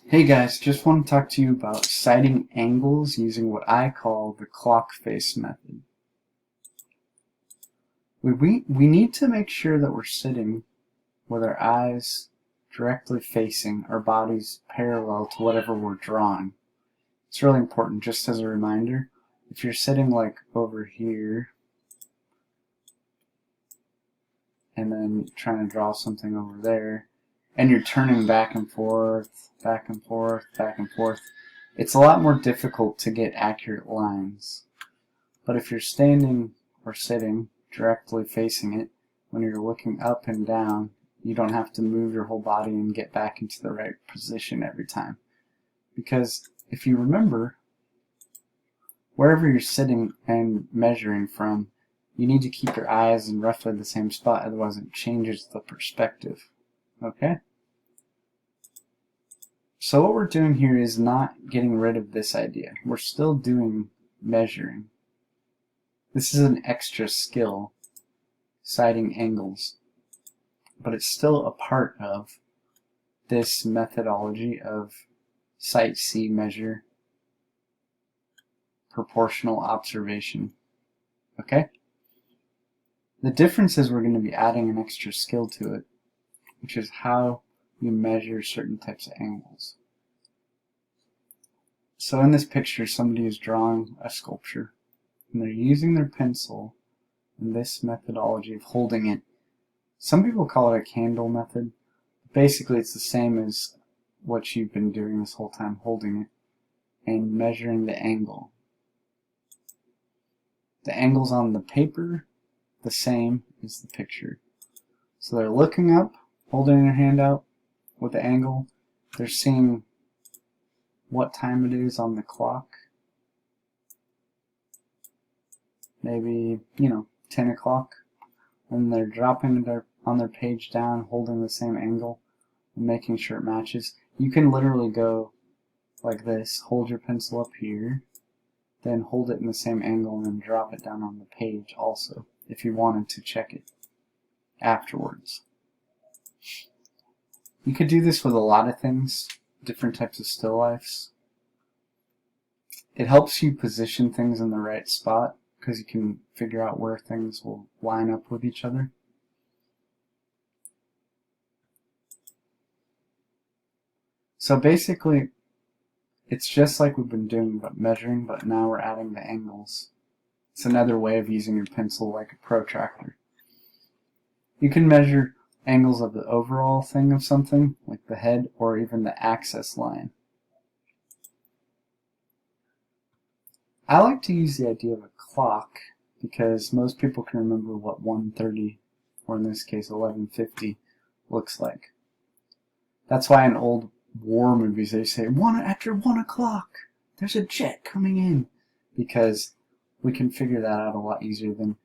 Hey guys, just want to talk to you about sighting angles using what I call the clock face method. We need to make sure that we're sitting with our eyes directly facing our bodies parallel to whatever we're drawing. It's really important, just as a reminder. If you're sitting like over here and then trying to draw something over there, and you're turning back and forth, back and forth, back and forth, it's a lot more difficult to get accurate lines. But if you're standing or sitting directly facing it, when you're looking up and down, you don't have to move your whole body and get back into the right position every time. Because if you remember, wherever you're sitting and measuring from, you need to keep your eyes in roughly the same spot, otherwise it changes the perspective. Okay? So what we're doing here is not getting rid of this idea. We're still doing measuring. This is an extra skill, sighting angles, but it's still a part of this methodology of sight, see, measure, proportional observation. Okay? The difference is we're going to be adding an extra skill to it, which is how you measure certain types of angles. So in this picture, somebody is drawing a sculpture, and they're using their pencil in this methodology of holding it. Some people call it a candle method. Basically, it's the same as what you've been doing this whole time, holding it and measuring the angle. The angle's on the paper the same as the picture. So they're looking up, holding their hand out with the angle. They're seeing what time it is on the clock. Maybe, 10 o'clock. And they're dropping on their page down, holding the same angle and making sure it matches. You can literally go like this, hold your pencil up here, then hold it in the same angle and then drop it down on the page also, if you wanted to check it afterwards. You could do this with a lot of things, different types of still lifes. It helps you position things in the right spot because you can figure out where things will line up with each other. So basically, it's just like we've been doing but measuring, but now we're adding the angles. It's another way of using your pencil like a protractor. You can measure angles of the overall thing of something, like the head, or even the axis line. I like to use the idea of a clock because most people can remember what 1:30, or in this case 11:50, looks like. That's why in old war movies they say, after 1 o'clock, there's a jet coming in, because we can figure that out a lot easier than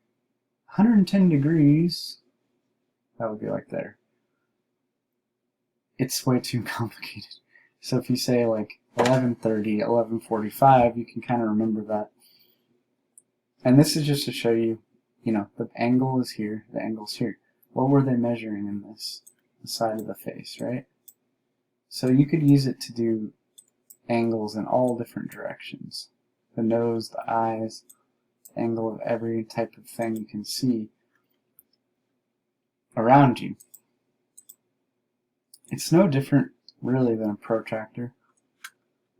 110 degrees. That would be like there. It's way too complicated. So if you say like 11:30, 11:45, you can kind of remember that. And this is just to show you, the angle is here, the angle's here. What were they measuring in this? The side of the face, right? So you could use it to do angles in all different directions. The nose, the eyes, the angle of every type of thing you can see around you. It's no different, really, than a protractor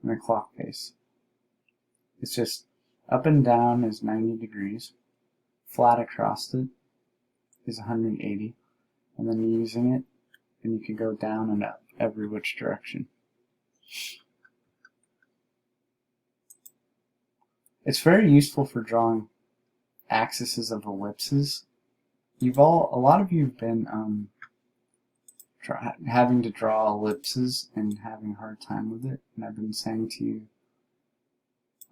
and a clock face. It's just up and down is 90 degrees, flat across it is 180, and then you're using it, and you can go down and up every which direction. It's very useful for drawing axes of ellipses. A lot of you have been having to draw ellipses and having a hard time with it, and I've been saying to you,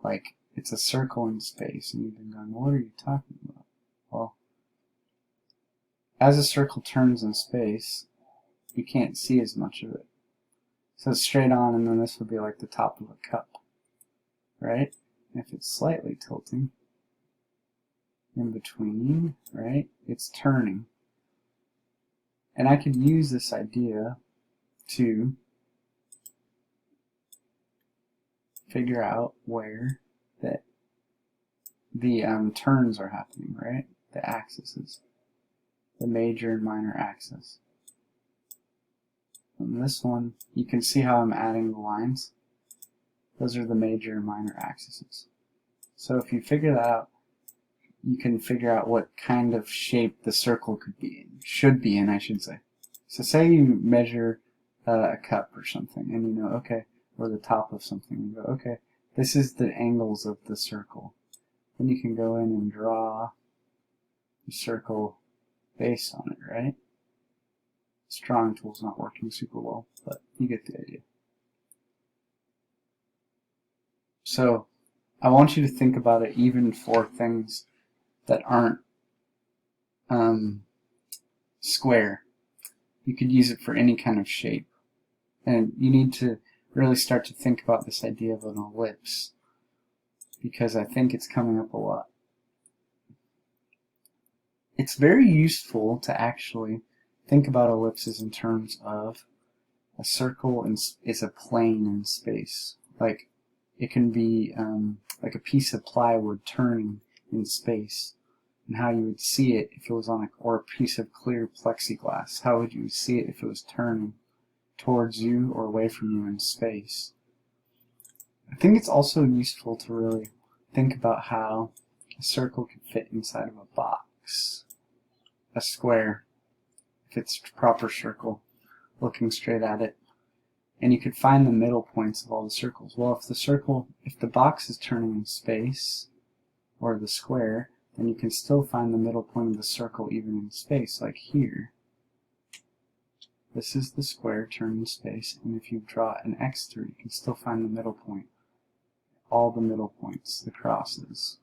like, it's a circle in space, and you've been going, what are you talking about? Well, as a circle turns in space, you can't see as much of it. So it's straight on, and then this would be like the top of a cup, right? And if it's slightly tilting, in between, right, it's turning. And I could use this idea to figure out where the turns are happening, right? The axes, the major and minor axis. And this one, you can see how I'm adding the lines. Those are the major and minor axes. So if you figure that out, you can figure out what kind of shape the circle could be in, should be in, I should say. So say you measure a cup or something, and you know, okay, or the top of something, and you go, okay, this is the angles of the circle. Then you can go in and draw the circle based on it, right? This drawing tool's not working super well, but you get the idea. So I want you to think about it even for things that aren't square. You could use it for any kind of shape. And you need to really start to think about this idea of an ellipse, because I think it's coming up a lot. It's very useful to actually think about ellipses in terms of a circle is a plane in space. Like it can be like a piece of plywood turning in space, and how you would see it if it was on or a piece of clear plexiglass. How would you see it if it was turning towards you or away from you in space? I think it's also useful to really think about how a circle can fit inside of a box. A square, if it's a proper circle, looking straight at it. And you could find the middle points of all the circles. Well, if the box is turning in space, or the square, then you can still find the middle point of the circle even in space, like here. This is the square turned in space, and if you draw an X through, you can still find the middle point. All the middle points, the crosses.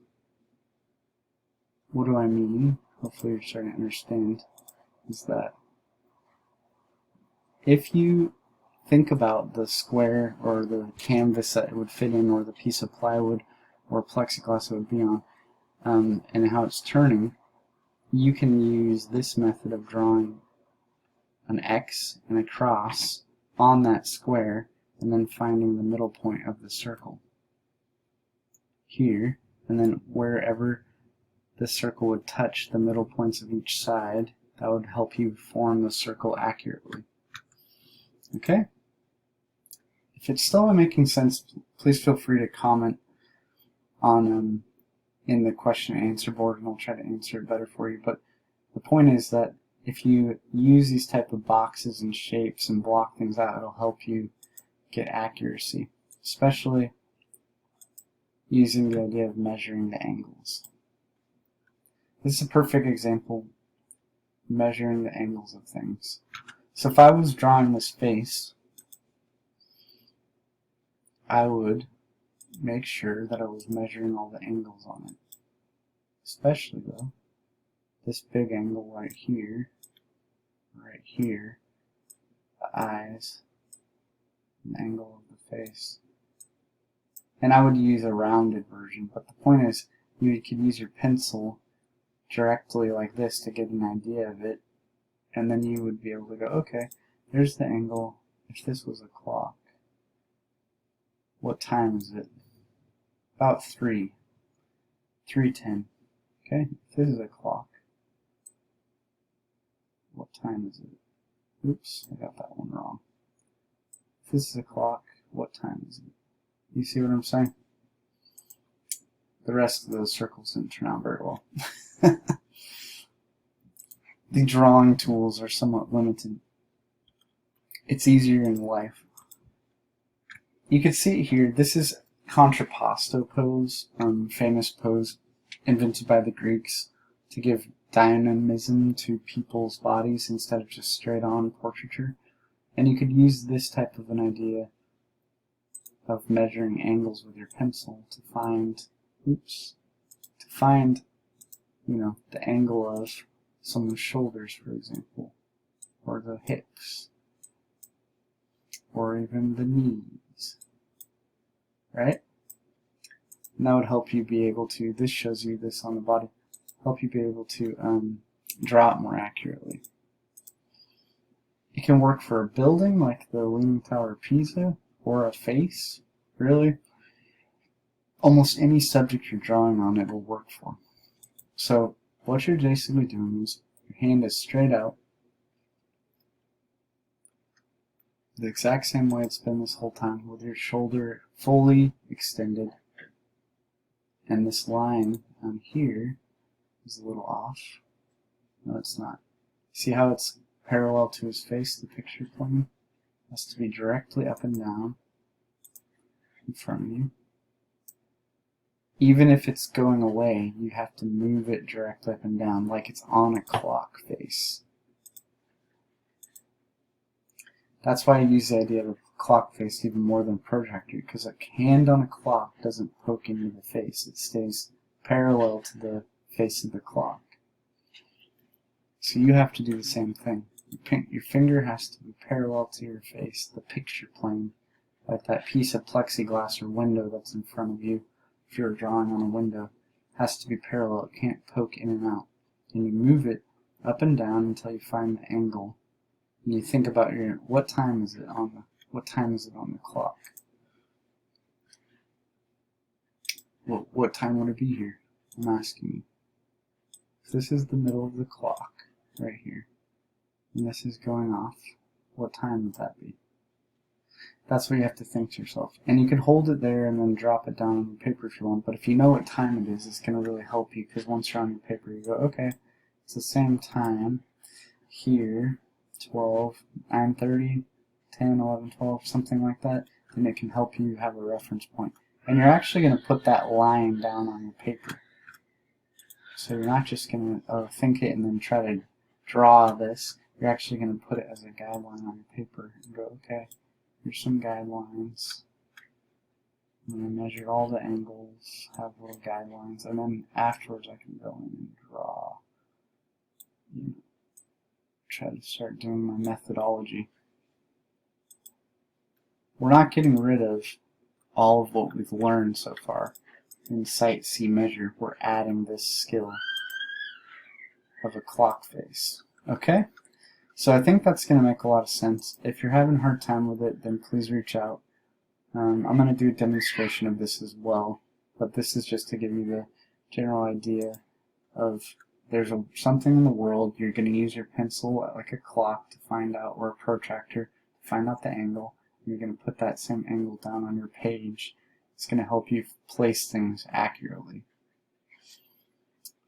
What do I mean? Hopefully you're starting to understand, is that if you think about the square or the canvas that it would fit in, or the piece of plywood or plexiglass it would be on, and how it's turning, you can use this method of drawing an X and a cross on that square and then finding the middle point of the circle here, and then wherever the circle would touch the middle points of each side, that would help you form the circle accurately. Okay? If it's still not making sense, please feel free to comment on in the question and answer board, and I'll try to answer it better for you. But the point is that if you use these type of boxes and shapes and block things out, it'll help you get accuracy, especially using the idea of measuring the angles. This is a perfect example, measuring the angles of things. So if I was drawing this face, I would make sure that I was measuring all the angles on it. Especially though, this big angle right here, the eyes, and the angle of the face. And I would use a rounded version, but the point is, you could use your pencil directly like this to get an idea of it, and then you would be able to go, okay, there's the angle. If this was a clock, what time is it? About 3:10. Okay, if this is a clock, what time is it? Oops, I got that one wrong. If this is a clock, what time is it? You see what I'm saying? The rest of those circles didn't turn out very well. The drawing tools are somewhat limited. It's easier in life. You can see it here. This is contrapposto pose, famous pose invented by the Greeks to give dynamism to people's bodies instead of just straight-on portraiture. And you could use this type of an idea of measuring angles with your pencil to find, the angle of someone's shoulders, for example, or the hips, or even the knees, right? And that would help you be able to, this shows you this on the body, help you be able to draw it more accurately. It can work for a building like the Leaning Tower of Pisa, or a face, really. almost any subject you're drawing on it will work for. So what you're basically doing is your hand is straight out, the exact same way it's been this whole time, with your shoulder fully extended, and this line on here is a little off. No, it's not. See how it's parallel to his face, the picture plane? It has to be directly up and down in front of you. Even if it's going away, you have to move it directly up and down like it's on a clock face. That's why I use the idea of a clock face even more than a protractor, because a hand on a clock doesn't poke into the face. It stays parallel to the face of the clock. So you have to do the same thing. Your finger has to be parallel to your face, the picture plane, like that piece of plexiglass or window that's in front of you. If you're drawing on a window, it has to be parallel. It can't poke in and out. And you move it up and down until you find the angle. And you think about what time is it on the clock? What time would it be here? I'm asking you. If this is the middle of the clock, right here, and this is going off, what time would that be? That's what you have to think to yourself. And you can hold it there and then drop it down on the paper if you want, but if you know what time it is, it's going to really help you, because once you're on your paper, you go, okay, it's the same time here, 12, 9:30, 10, 11, 12, something like that, and it can help you have a reference point. And you're actually going to put that line down on your paper. So you're not just going to think it and then try to draw this. You're actually going to put it as a guideline on your paper and go, okay, here's some guidelines. I'm going to measure all the angles, have little guidelines, and then afterwards I can go in and draw. Try to start doing my methodology. We're not getting rid of all of what we've learned so far in sight, see, measure. We're adding this skill of a clock face. Okay? So I think that's going to make a lot of sense. If you're having a hard time with it, then please reach out. I'm going to do a demonstration of this as well, but this is just to give you the general idea of there's something in the world. You're going to use your pencil like a clock to find out, or a protractor to find out the angle. You're going to put that same angle down on your page. It's going to help you place things accurately.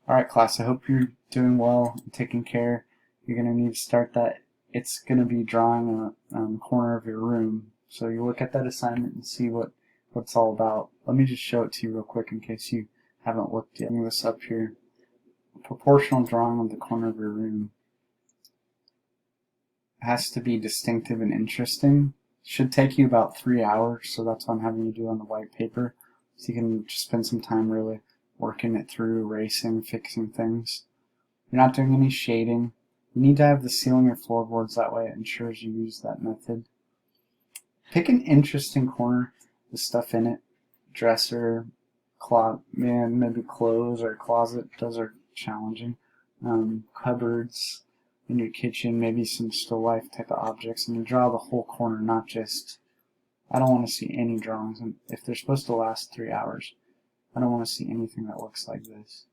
Alright class, I hope you're doing well and taking care. You're going to need to start that. It's going to be drawing on the corner of your room. So you look at that assignment and see what it's all about. Let me just show it to you real quick in case you haven't looked yet. Bring this up here. Proportional drawing of the corner of your room. It has to be distinctive and interesting. Should take you about 3 hours, so that's what I'm having you do on the white paper. So you can just spend some time really working it through, erasing, fixing things. You're not doing any shading. You need to have the ceiling or floorboards, that way it ensures you use that method. Pick an interesting corner with stuff in it. Dresser, maybe clothes or closet. Those are challenging. Cupboards in your kitchen, maybe some still life type of objects, and you draw the whole corner, not just, I don't want to see any drawings, and if they're supposed to last 3 hours, I don't want to see anything that looks like this.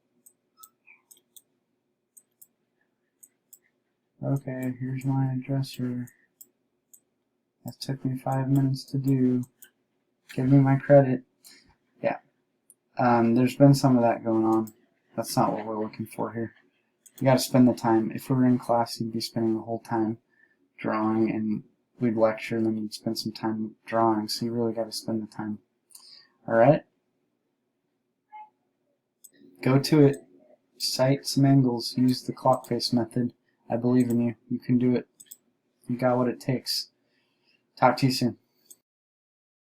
Okay, here's my dresser. That took me 5 minutes to do. Give me my credit. Yeah. There's been some of that going on. That's not what we're looking for here. You gotta spend the time. If we were in class, you'd be spending the whole time drawing, and we'd lecture, and then you'd spend some time drawing, so you really gotta spend the time. Alright? Go to it. Cite some angles. Use the clock face method. I believe in you. You can do it. You got what it takes. Talk to you soon.